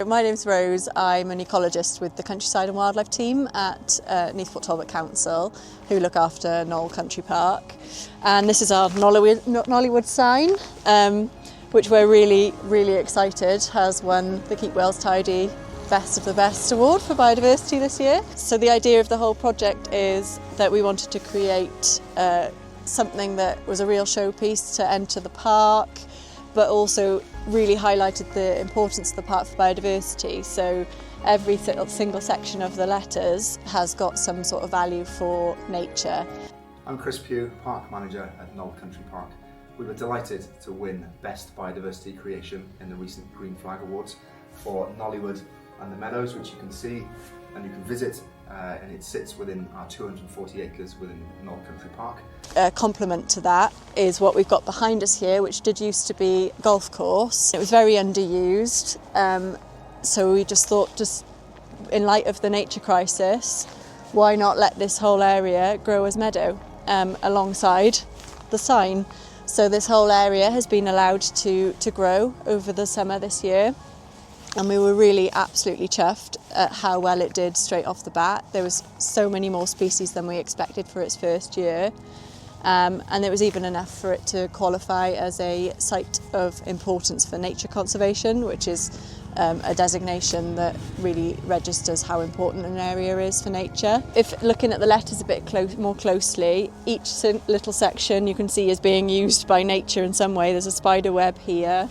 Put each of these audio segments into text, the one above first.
My name's Rose. I'm an ecologist with the Countryside and Wildlife team at Newport Talbot Council, who look after Gnoll Country Park. And this is our Gnollywood sign, which we're really excited has won the Keep Wales Tidy Best of the Best award for biodiversity this year. So the idea of the whole project is that we wanted to create something that was a real showpiece to enter the park, but also really highlighted the importance of the park for biodiversity. So every single section of the letters has got some sort of value for nature. I'm Chris Pugh, Park Manager at Gnoll Country Park. We were delighted to win Best Biodiversity Creation in the recent Green Flag Awards for Gnollywood and the meadows, which you can see and you can visit, and it sits within our 240 acres within Gnoll Country Park. A complement to that is what we've got behind us here, which did used to be a golf course. It was very underused, so we just thought, in light of the nature crisis, why not let this whole area grow as meadow alongside the sign. So this whole area has been allowed to grow over the summer this year. And we were really absolutely chuffed at how well it did straight off the bat. There was so many more species than we expected for its first year. And there was even enough for it to qualify as a site of importance for nature conservation, which is a designation that really registers how important an area is for nature. If looking at the letters a bit more closely, each little section you can see is being used by nature in some way. There's a spider web here.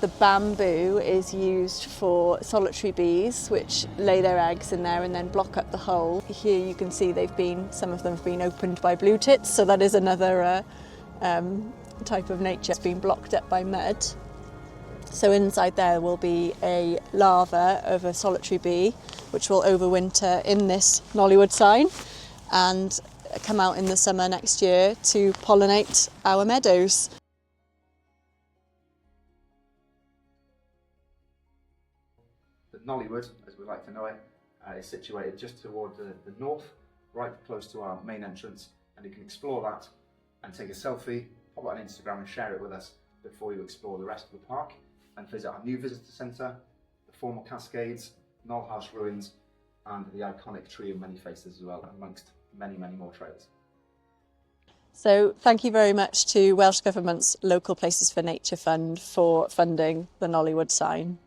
The bamboo is used for solitary bees, which lay their eggs in there and then block up the hole. Here you can see some of them have been opened by blue tits, so that is another type of nature that's been blocked up by mud. So inside there will be a larva of a solitary bee, which will overwinter in this Gnollywood sign and come out in the summer next year to pollinate our meadows. The Gnollywood, as we like to know it, is situated just toward the north, right close to our main entrance, and you can explore that and take a selfie, pop it on Instagram and share it with us before you explore the rest of the park and visit our new visitor centre, the former cascades, Gnoll House ruins, and the iconic Tree of Many Faces as well, amongst many more trails. So thank you very much to Welsh Government's Local Places for Nature Fund for funding the Gnollywood sign.